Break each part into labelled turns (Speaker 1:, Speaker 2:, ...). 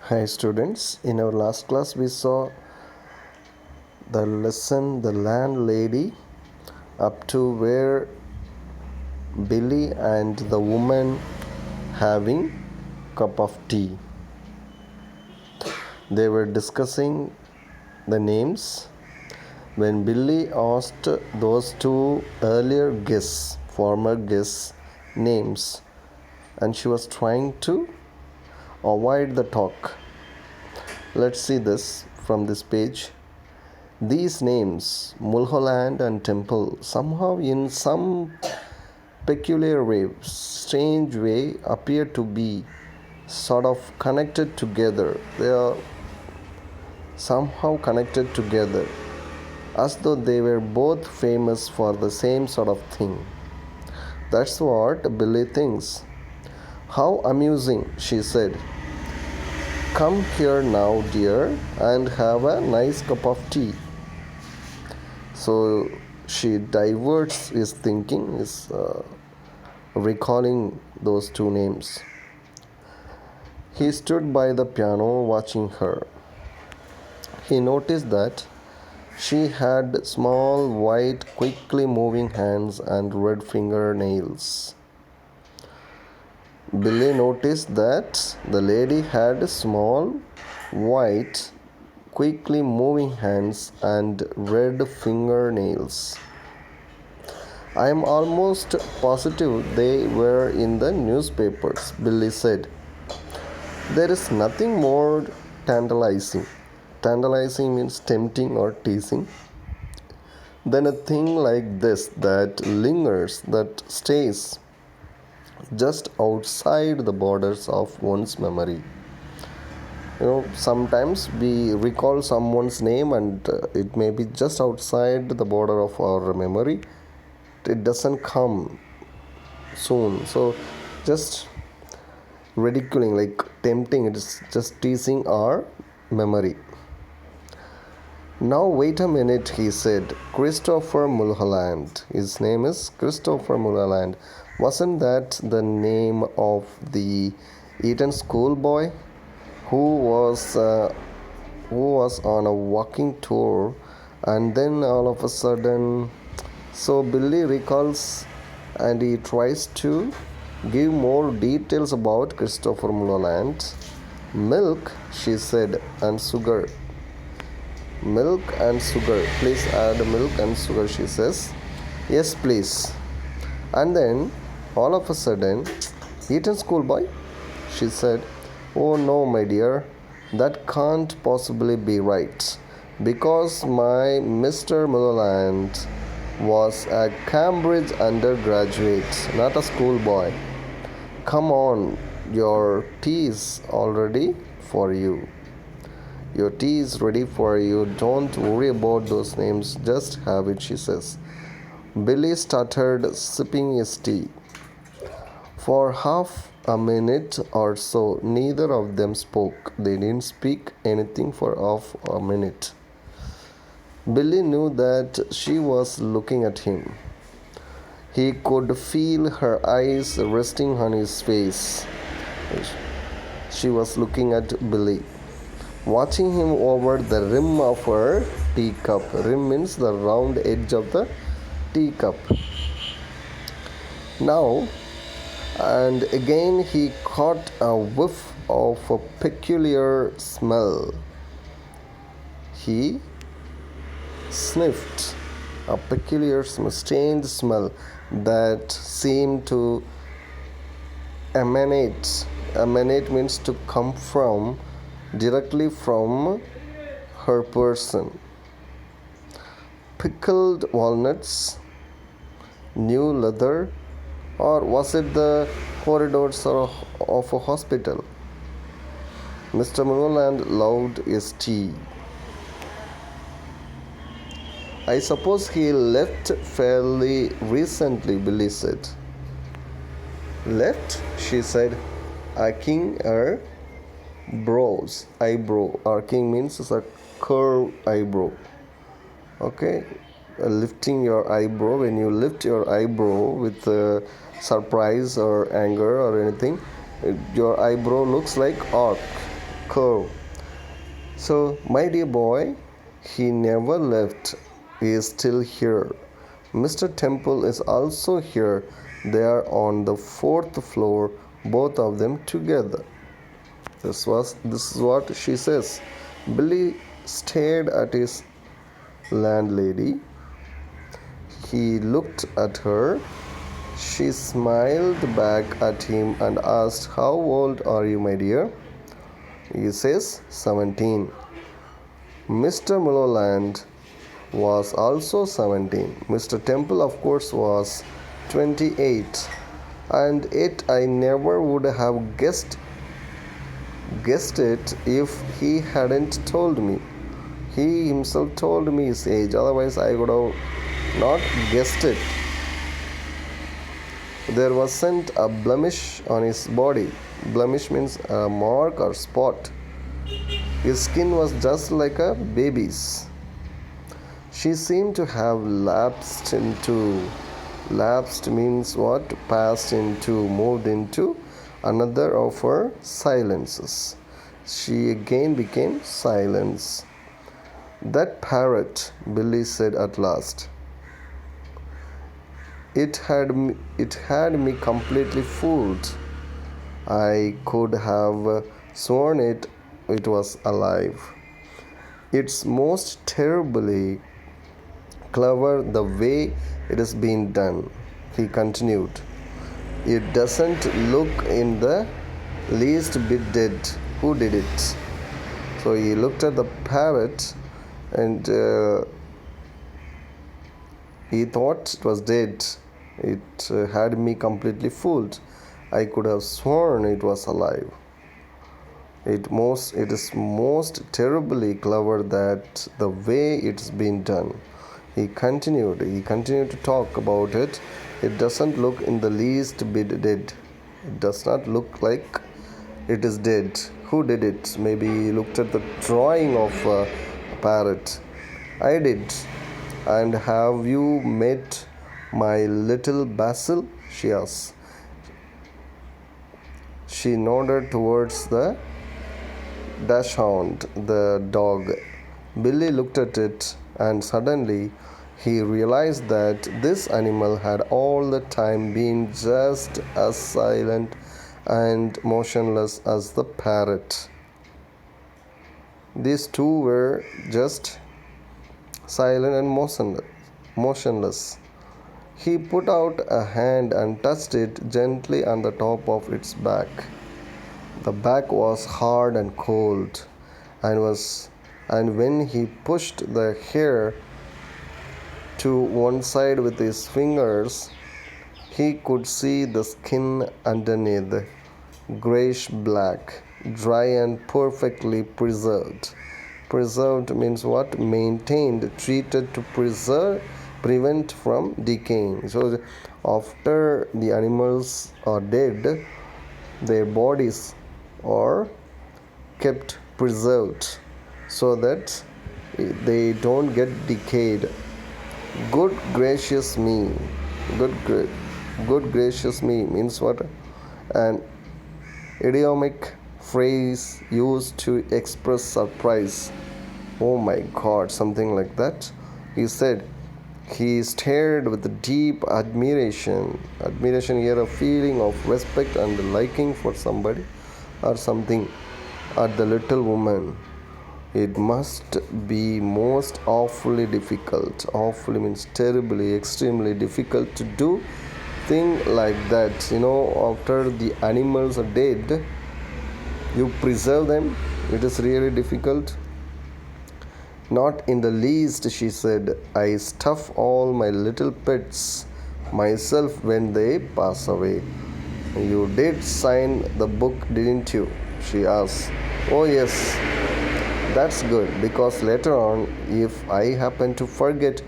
Speaker 1: Hi students, in our last class we saw the lesson The Landlady up to where Billy and the woman having cup of tea. They were discussing the names when Billy asked those two former guests names, and she was trying to avoid the talk. Let's see this from this page. These names, Mulholland and Temple, somehow in some peculiar way, strange way, appear to be sort of connected together. They are somehow connected together, as though they were both famous for the same sort of thing. That's what Billy thinks. How amusing, she said. Come here now, dear, and have a nice cup of tea. So she diverts his thinking, is recalling those two names. He stood by the piano watching her. He noticed that she had small, white, quickly moving hands and red fingernails. Billy noticed that the lady had small, white, quickly moving hands and red fingernails. I am almost positive they were in the newspapers, Billy said. There is nothing more tantalizing. Tantalizing means tempting or teasing. Than a thing like this that lingers, that stays just outside the borders of one's memory. Sometimes we recall someone's name and it may be just outside the border of our memory. It doesn't come soon. So just ridiculing, like tempting, it is just teasing our memory. Now wait a minute, he said. Christopher Mulholland. His name is Christopher Mulholland. Wasn't that the name of the Eton schoolboy who was on a walking tour, and then all of a sudden, so Billy recalls and he tries to give more details about Christopher Mulholland. Milk, she said, and sugar. Milk and sugar. Please add milk and sugar, she says. Yes, please. And then all of a sudden, Eton schoolboy, she said. Oh no, my dear, that can't possibly be right, because my Mr. Mulholland was a Cambridge undergraduate, not a schoolboy. Come on, your tea is all ready for you. Your tea is ready for you. Don't worry about those names. Just have it, she says. Billy started sipping his tea. For half a minute or so, neither of them spoke. They didn't speak anything for half a minute. Billy knew that she was looking at him. He could feel her eyes resting on his face. She was looking at Billy, watching him over the rim of her teacup. Rim means the round edge of the teacup. Now, and again he caught a whiff of a peculiar smell. He sniffed a peculiar strange smell that seemed to emanate. Emanate means to come from, directly from her person. Pickled walnuts, new leather, or was it the corridors of a hospital? Mr. Mulholland loved his tea. I suppose he left fairly recently, Billy said. Left? She said, arching her eyebrow. Arching means it's a curved eyebrow. Okay, lifting your eyebrow. When you lift your eyebrow with surprise or anger or anything, your eyebrow looks like arc. curve. So, my dear boy, he never left. He is still here. Mr. Temple is also here. They are on the fourth floor, both of them together. This is what she says. Billy stared at his landlady. He looked at her. She smiled back at him and asked, "How old are you, my dear?" He says, 17. Mr. Mulholland was also 17. Mr. Temple, of course, was 28. And yet I never would have guessed it if he hadn't told me. He himself told me his age, otherwise I would have not guessed it. There wasn't a blemish on his body. Blemish means a mark or spot. His skin was just like a baby's. She seemed to have lapsed means what? Passed into, moved into another of her silences. She again became silence. That parrot, Billy said at last. It had me completely fooled. I could have sworn it was alive. It's most terribly clever the way it has been done, he continued. It doesn't look in the least bit dead. Who did it? So he looked at the parrot and he thought it was dead. It had me completely fooled. I could have sworn it was alive. It is most terribly clever that the way it's been done. He continued to talk about it. It doesn't look in the least bit dead. It does not look like it is dead. Who did it? Maybe he looked at the drawing of a parrot. I did. And have you met my little Basil? She asked. She nodded towards the dachshund, the dog. Billy looked at it, and suddenly he realized that this animal had all the time been just as silent and motionless as the parrot. These two were just silent and motionless. He put out a hand and touched it gently on the top of its back. The back was hard and cold, and when he pushed the hair to one side with his fingers, he could see the skin underneath, grayish black, dry and perfectly preserved. Preserved means what? Maintained, treated to prevent from decaying. So after the animals are dead, their bodies are kept preserved so that they don't get decayed. Good gracious me. Good gracious me means what? An idiomatic phrase used to express surprise. Oh my God, something like that. He said. He stared with deep admiration. Admiration here, a feeling of respect and liking for somebody or something, at the little woman. It must be most awfully difficult. Awfully means terribly, extremely difficult to do thing like that. After the animals are dead, you preserve them. It is really difficult. Not in the least, she said. I stuff all my little pets myself when they pass away. You did sign the book, didn't you? She asked. Oh, yes. That's good, because later on, if I happen to forget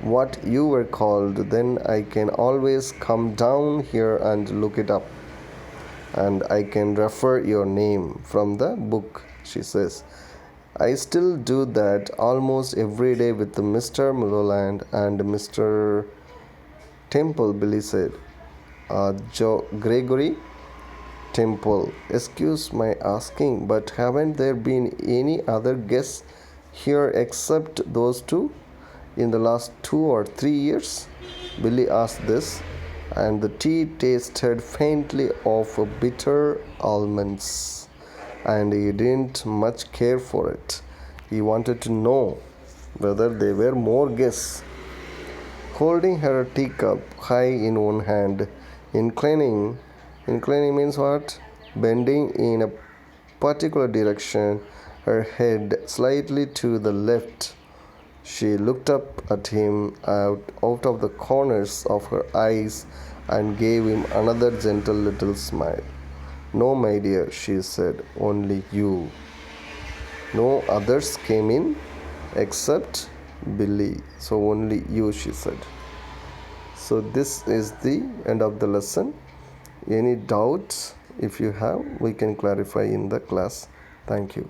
Speaker 1: what you were called, then I can always come down here and look it up. And I can refer your name from the book, she says. I still do that almost every day with Mr. Mulholland and Mr. Temple, Billy said. Gregory, temple. Excuse my asking, but haven't there been any other guests here except those two in the last 2 or 3 years? Billy asked this, and the tea tasted faintly of bitter almonds, and he didn't much care for it. He wanted to know whether there were more guests. Holding her teacup high in one hand, inclining means what? Bending in a particular direction, her head slightly to the left. She looked up at him out of the corners of her eyes and gave him another gentle little smile. No, my dear, she said, only you. No others came in except Billy. So only you, she said. So this is the end of the lesson. Any doubts, if you have, we can clarify in the class. Thank you.